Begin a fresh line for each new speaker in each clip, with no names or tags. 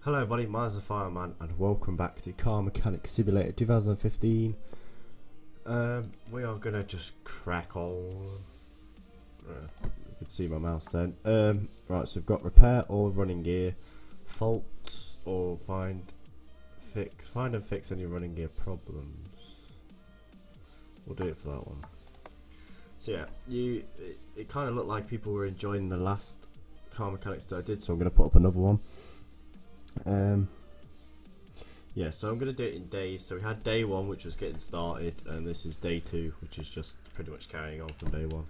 Hello everybody, mine's the Fireman and welcome back to Car Mechanic Simulator 2015. We are gonna just crack on. You can see my mouse then. Right, so we've got repair or running gear, faults or find and fix any running gear problems. We'll do it for that one. So yeah, it kind of looked like people were enjoying the last Car Mechanics that I did, so I'm gonna put up another one. Yeah, so I'm going to do it in days. So we had day 1, which was getting started, and this is day 2, which is just pretty much carrying on from day 1.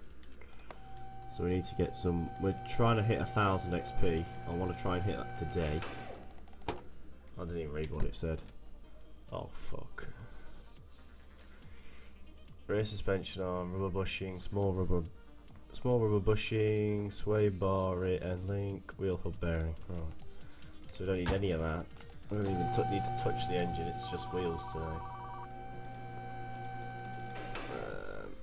So we need to get some, we're trying to hit 1000 XP. I want to try and hit that today. I didn't even read what it said. Oh fuck. Rear suspension arm, rubber bushing, small rubber bushing, sway bar, rear end link, wheel hub bearing. Right. So we don't need any of that. We don't even need to touch the engine, it's just wheels today.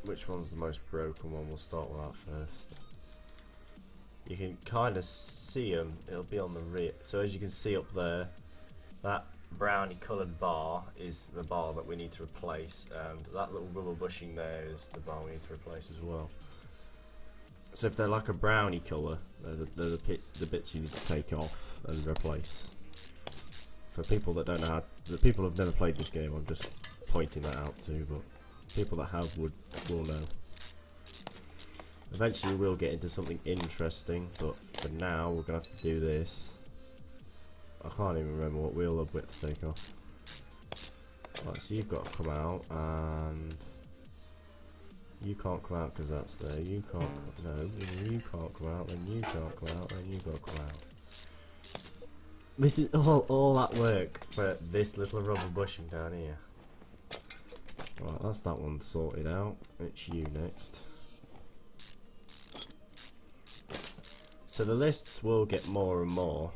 Which one's the most broken one? We'll start with that first. You can kind of see them, it'll be on the rear. So as you can see up there, that brownie coloured bar is the bar that we need to replace, and that little rubber bushing there is the bar we need to replace as well. So if they're like a brownie colour, they're the bits you need to take off and replace. For people that don't know how to, the people who've never played this game, I'm just pointing that out too, but people that have will know. Eventually we'll get into something interesting, but for now we're going to have to do this. I can't even remember what wheel hub width to take off. Right, so you've got to come out, and you can't come out because that's there. You can't. No, you can't come out. Then you can't come out. Then you got to come out. This is all that work for this little rubber bushing down here. Right, that's that one sorted out. It's you next. So the lists will get more and more,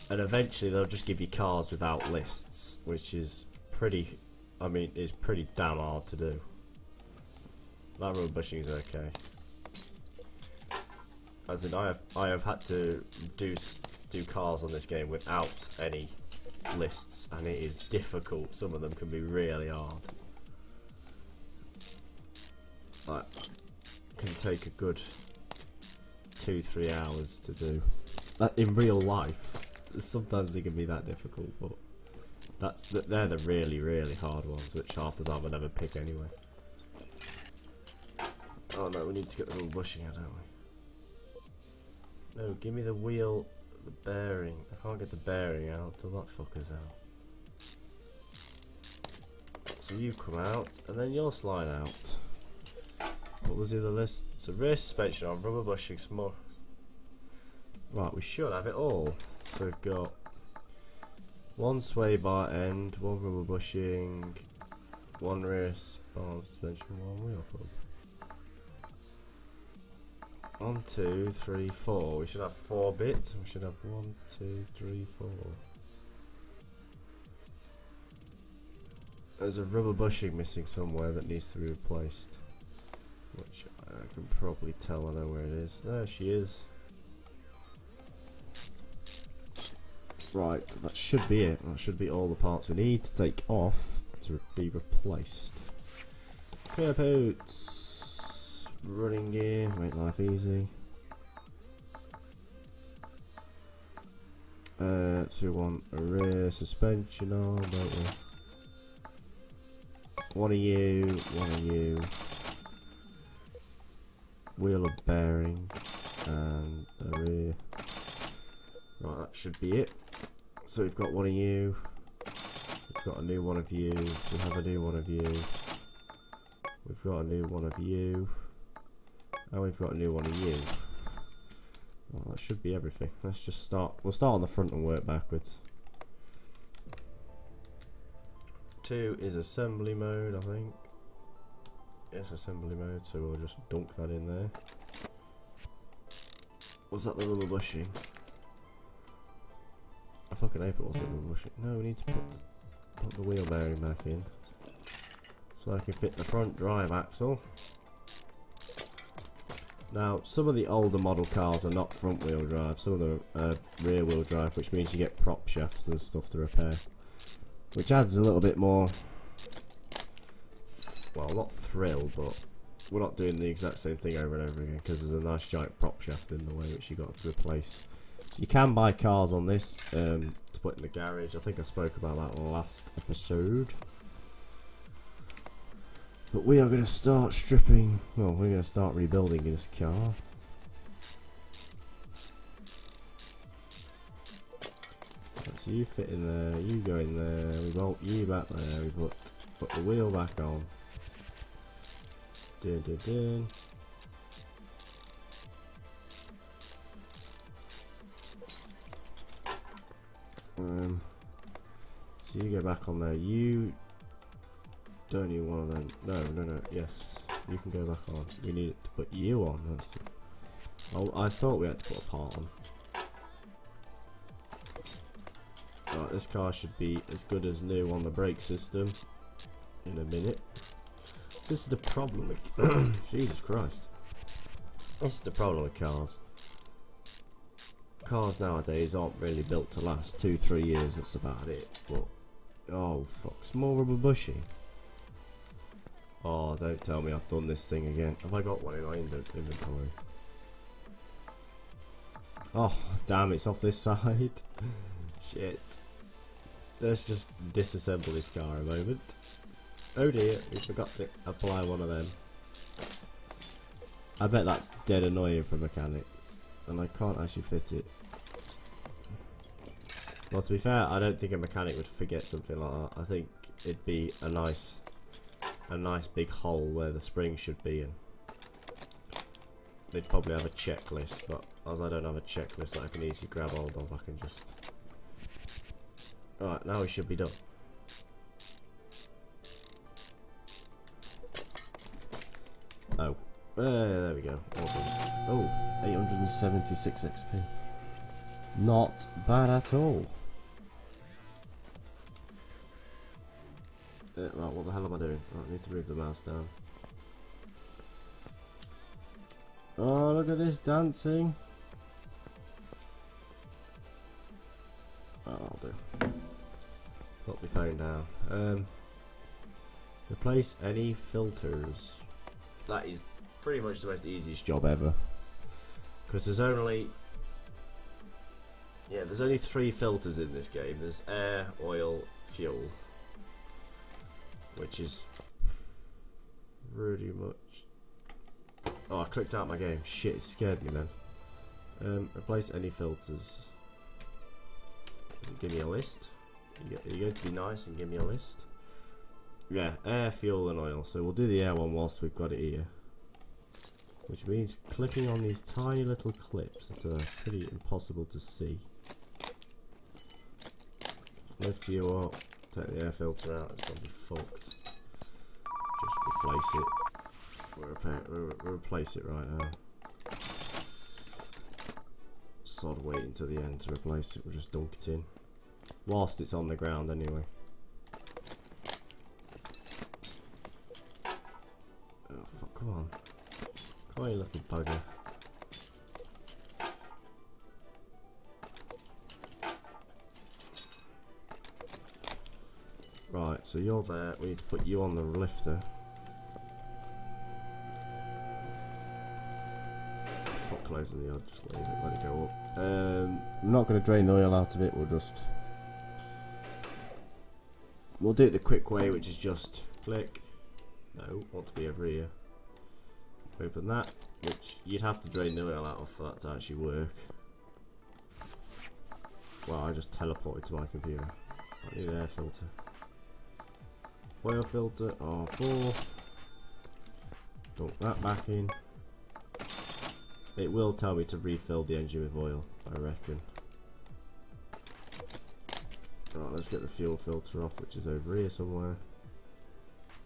and eventually they'll just give you cars without lists, which is pretty. I mean, it's pretty damn hard to do. That rubber bushing is okay. As in, I have had to do cars on this game without any lists, and it is difficult. Some of them can be really hard. Like, can take a good 2-3 hours to do. That in real life, sometimes they can be that difficult, but they're the really hard ones, which half the time I never pick anyway. Oh no, we need to get the rubber bushing out, don't we? No, give me the wheel, the bearing. I can't get the bearing out till that fucker's out. So you come out, and then you'll slide out. What was the other list? So rear suspension on, rubber bushing, small. Right, we should have it all. So we've got one sway bar end, one rubber bushing, one rear bar suspension, one wheel hub. 1, 2, 3, 4. We should have 4 bits. We should have 1, 2, 3, 4. There's a rubber bushing missing somewhere that needs to be replaced, which I can probably tell. I know where it is. There she is. Right, that should be it. That should be all the parts we need to take off to be replaced. Clear boots. Running gear, make life easy. So we want a rear suspension arm, don't we? One of you. Wheel of bearing, and a rear. Right, that should be it. So we've got one of you. We've got a new one of you. We have a new one of you. We've got a new one of you. And we've got a new one of you. Well, that should be everything. Let's just start. We'll start on the front and work backwards. 2 is assembly mode, I think. Yes, assembly mode, so we'll just dunk that in there. Was that the rubber bushing? I fucking hope it wasn't rubber bushing. No, we need to put the wheel bearing back in, so I can fit the front drive axle. Now, some of the older model cars are not front wheel drive, some of them are rear wheel drive, which means you get prop shafts and stuff to repair. Which adds a little bit more, well, not thrill, but we're not doing the exact same thing over and over again because there's a nice giant prop shaft in the way which you got to replace. You can buy cars on this to put in the garage. I think I spoke about that last episode. But we are going to start stripping, well, we're going to start rebuilding this car. So you fit in there, you go in there, we bolt you back there, we put the wheel back on. Dun, dun, dun. So you go back on there, you don't need one of them. No, yes, you can go back on. We need to put you on. That's it. Oh, I thought we had to put a part on. Right, this car should be as good as new on the brake system in a minute. This is the problem with Jesus Christ. This is the problem with cars. Cars nowadays aren't really built to last 2-3 years, that's about it. But oh fuck, small rubber bushing. Oh, don't tell me I've done this thing again. Have I got one in my inventory? Oh, damn, it's off this side. Shit. Let's just disassemble this car a moment. Oh dear, we forgot to apply one of them. I bet that's dead annoying for mechanics. And I can't actually fit it. Well, to be fair, I don't think a mechanic would forget something like that. I think it'd be a nice big hole where the spring should be in. They'd probably have a checklist, but as I don't have a checklist that I can easily grab hold of, I can just... Alright, now we should be done. Oh. There we go. Oh, 876 XP. Not bad at all. Right, what the hell am I doing? Right, I need to move the mouse down. Oh, look at this dancing. Oh, I'll do. Put my phone down. Replace any filters. That is pretty much the most easiest job ever. Because there's only... Yeah, there's only 3 filters in this game. There's air, oil, fuel. Which is... really much... Oh, I clicked out my game. Shit, it scared me, man. Replace any filters. Give me a list. You're going to be nice and give me a list. Yeah, air, fuel and oil. So we'll do the air one whilst we've got it here. Which means clicking on these tiny little clips that are pretty impossible to see. Lift you up, take the air filter out, it's gonna be fucked. Just replace it. We'll replace it right now. Sod waiting to the end to replace it, we'll just dunk it in. Whilst it's on the ground anyway. Oh fuck, come on. Come on, you little bugger. Right, so you're there, we need to put you on the lifter. Fuck, closing the odd, just leave it, let it go up. I'm not going to drain the oil out of it, we'll do it the quick way, which is just click. No, want to be over here. Open that, which you'd have to drain the oil out of for that to actually work. Well, I just teleported to my computer. I need an air filter. Oil filter, R4. Dump that back in. It will tell me to refill the engine with oil, I reckon. Right, let's get the fuel filter off, which is over here somewhere.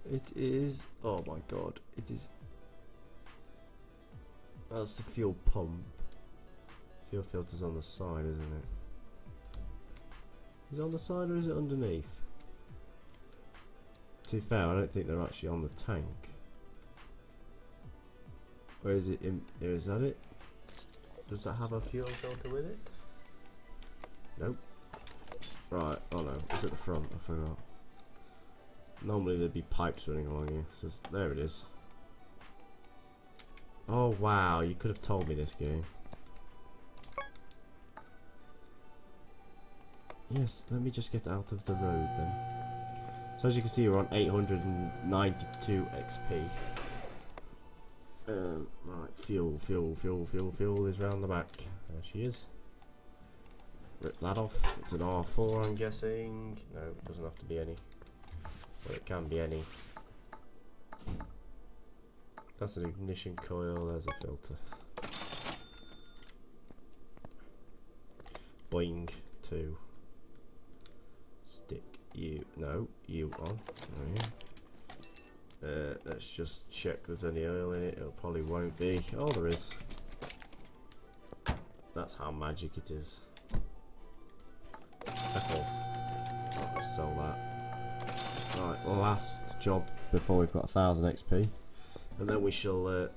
It is, oh my god, it is. That's the fuel pump. Fuel filter's on the side, isn't it? Is it on the side or is it underneath? To be fair, I don't think they're actually on the tank. Or is it in, is that it? Does that have a fuel filter with it? Nope. Right, oh no, it's at the front, I forgot. Normally there'd be pipes running along here, so there it is. Oh wow, you could have told me this game. Yes, let me just get out of the road then. So as you can see, we're on 892 XP. Right, fuel is round the back. There she is. Rip that off. It's an R4, I'm guessing. No, it doesn't have to be any. Well, it can be any. That's an ignition coil. There's a filter. Boing 2. Stick you. No, you on. Let's just check there's any oil in it. It probably won't be. Oh, there is. That's how magic it is. Back off. Let's sell that. Right, last job before we've got 1000 XP, and then we shall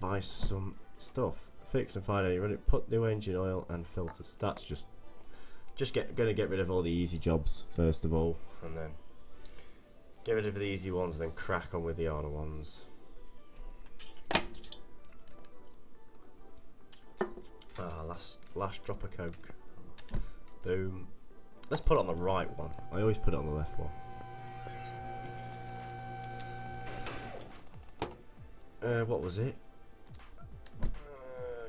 buy some stuff. Fix and find any run it. Put new engine oil and filters. That's just gonna get rid of all the easy jobs first of all, and then get rid of the easy ones, and then crack on with the harder ones. Ah, last drop of coke. Boom. Let's put it on the right one. I always put it on the left one. What was it?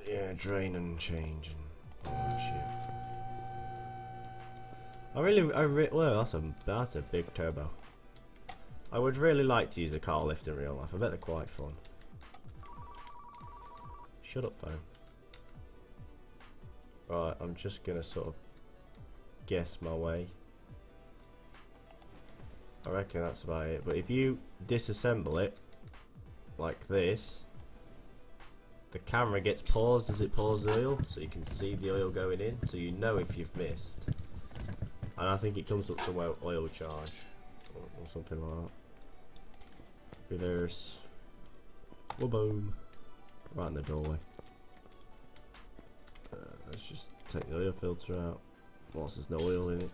Yeah, drain and change and all that shit. Well, that's a big turbo. I would really like to use a car lift in real life. I bet they're quite fun. Shut up, phone. Right, I'm just gonna sort of guess my way. I reckon that's about it. But if you disassemble it like this, the camera gets paused as it pours the oil, so you can see the oil going in, so you know if you've missed. And I think it comes up some oil charge or something like that. Reverse. Boom. Right in the doorway. Let's just take the oil filter out whilst there's no oil in it.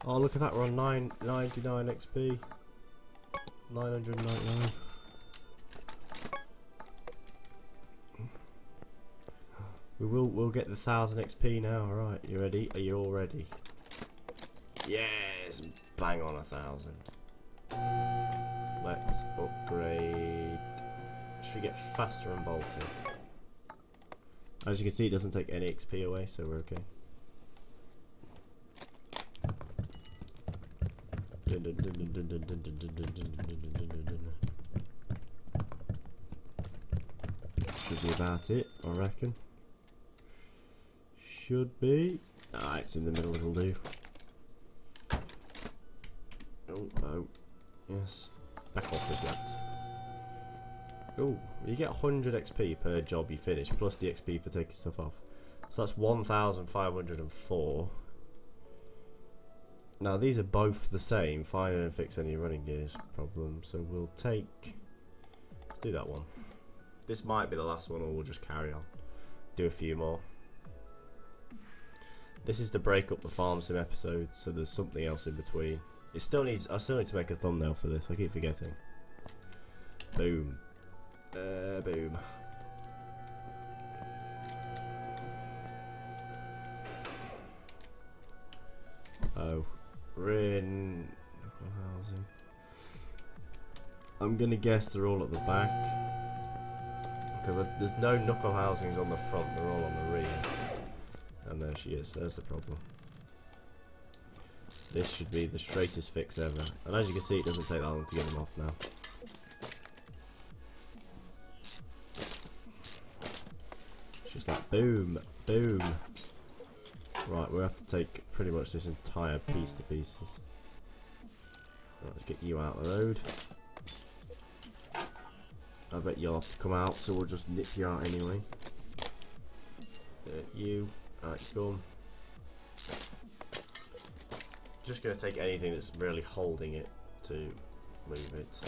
Oh, look at that, we're on 999 XP. 999. We'll get the 1000 XP now. Right, you ready? Are you all ready? Yes, bang on 1000. Let's upgrade. Should we get faster and bolted? As you can see, it doesn't take any XP away, so we're okay. Should be about it, I reckon. Should be. Ah, it's in the middle, it'll do. Oh, yes. Back off with that. Oh, you get 100 XP per job you finish, plus the XP for taking stuff off. So that's 1,504. Now these are both the same, find and fix any running gears problem, so we'll do that one. This might be the last one, or we'll just carry on. Do a few more. This is to break up the farm sim episodes, so there's something else in between. I still need to make a thumbnail for this, I keep forgetting. Boom. Boom. Oh. We're in housing. I'm gonna guess they're all at the back, because there's no knuckle housings on the front, they're all on the rear. And there she is, there's the problem. This should be the straightest fix ever, and as you can see, it doesn't take that long to get them off now. It's just like boom, boom. Right, we have to take pretty much this entire piece to pieces. Right, let's get you out of the road. I bet you'll have to come out, so we'll just nip you out anyway. You, right, come. Just gonna take anything that's really holding it to move it.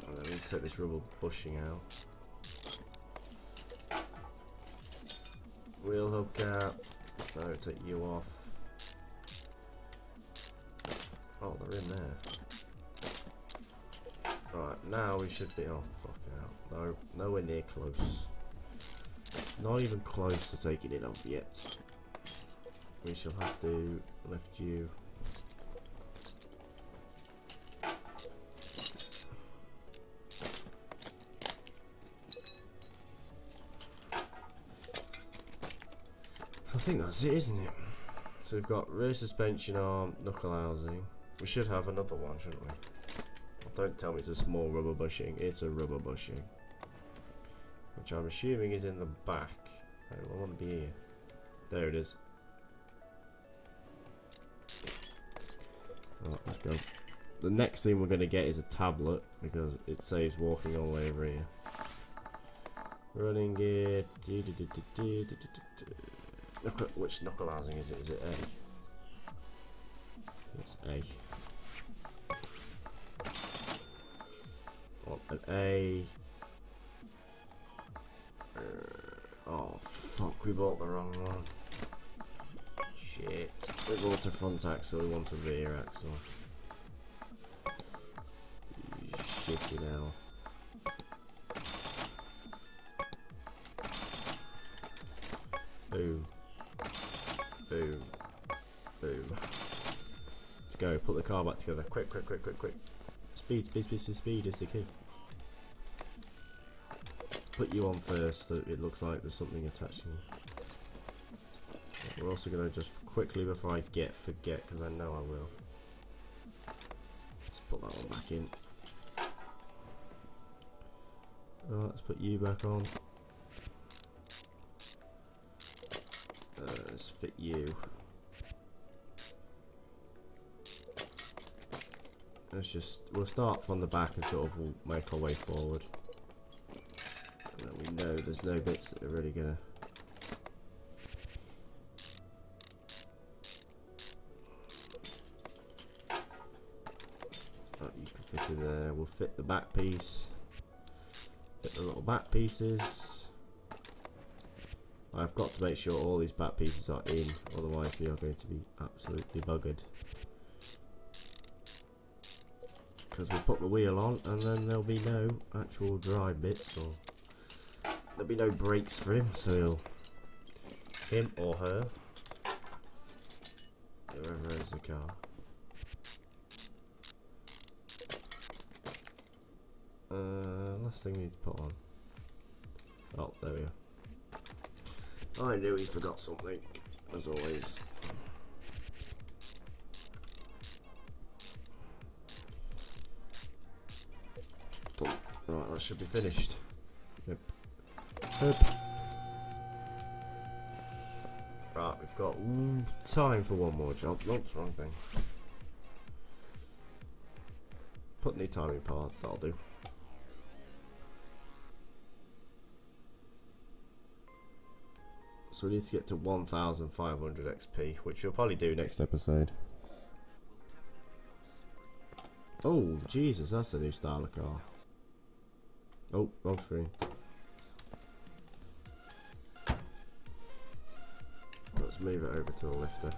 And then we take this rubber bushing out. Wheel hubcap. No, take you off. Oh, they're in there. Right, now we should be. Oh, fucking hell. No, nowhere near close. Not even close to taking it off yet. We shall have to lift you. I think that's it, isn't it? So we've got rear suspension arm, knuckle housing. We should have another one, shouldn't we? Don't tell me it's a small rubber bushing. It's a rubber bushing. Which I'm assuming is in the back. Oh, I want to be here. There it is. Right, let's go. The next thing we're going to get is a tablet, because it saves walking all the way over here. Running gear. Which knuckle housing is it? Is it A? It's A. What, an A? Oh fuck, we bought the wrong one. Shit. We bought a front axle, we want a rear axle. Shitty now. Boom. Boom. Boom. Let's go, put the car back together. Quick, quick, quick, quick, quick. Speed, speed, speed, speed, speed is the key. Put you on first so it looks like there's something attached to you. We're also going to just quickly, before I forget, because I know I will. Let's put that one back in. Right, let's put you back on. Let's fit you. We'll start from the back and sort of we'll make our way forward. And then we know there's no bits that are really gonna. Oh, you can fit in there. We'll fit the back piece. Fit the little back pieces. I've got to make sure all these back pieces are in, otherwise we are going to be absolutely buggered. Because we'll put the wheel on and then there'll be no actual drive bits, or there'll be no brakes for him, so him or her, whoever owns the car. Last thing we need to put on. Oh, there we are. I knew he forgot something, as always. Right, that should be finished. Yep. Right, we've got time for one more job. Nope, wrong thing. Put any timing parts, that'll do. So we need to get to 1,500 XP, which we'll probably do next episode. Oh, Jesus, that's a new style of car. Oh, wrong screen. Let's move it over to the lifter.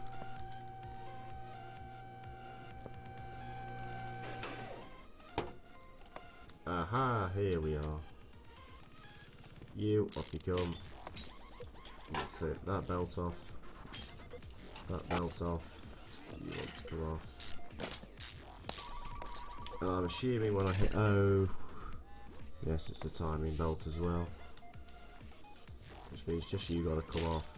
Aha, here we are. You, off you come. That's it, that belt off. That belt off. You want to come off. And I'm assuming when I hit O, yes, it's the timing belt as well. Which means just you gotta come off.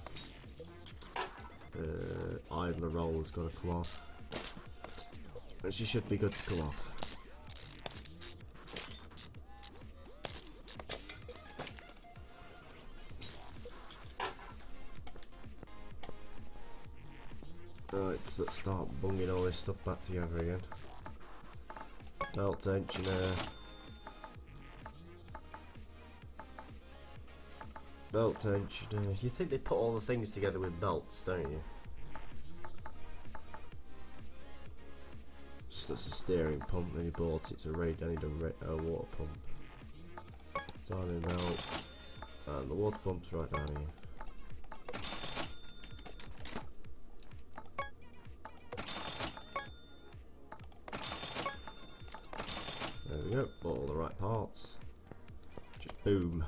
Idler roll has gotta come off. And she should be good to come off. Right, so let's start bunging all this stuff back together again. Belt tensioner. Belt tensioner. You think they put all the things together with belts, don't you? that's a steering pump. Then he bought it's a I need a water pump. Diamond melt. And the water pump's right down here. There we go, bought all the right parts. Just boom.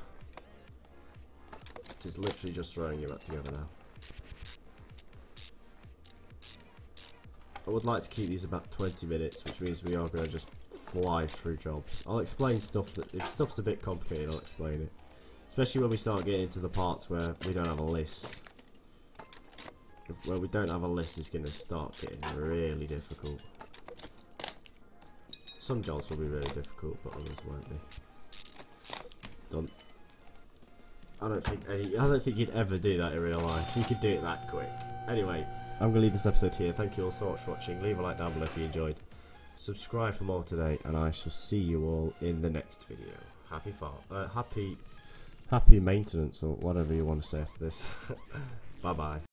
It is literally just throwing it back together now. I would like to keep these about 20 minutes, which means we are going to just fly through jobs. I'll explain stuff that, if stuff's a bit complicated, I'll explain it. Especially when we start getting into the parts where we don't have a list. Where we don't have a list, it's going to start getting really difficult. Some jobs will be really difficult, but others won't be. Done. I don't think you'd ever do that in real life. You could do it that quick. Anyway, I'm going to leave this episode here. Thank you all so much for watching. Leave a like down below if you enjoyed. Subscribe for more today, and I shall see you all in the next video. Happy maintenance, or whatever you want to say after this. Bye bye.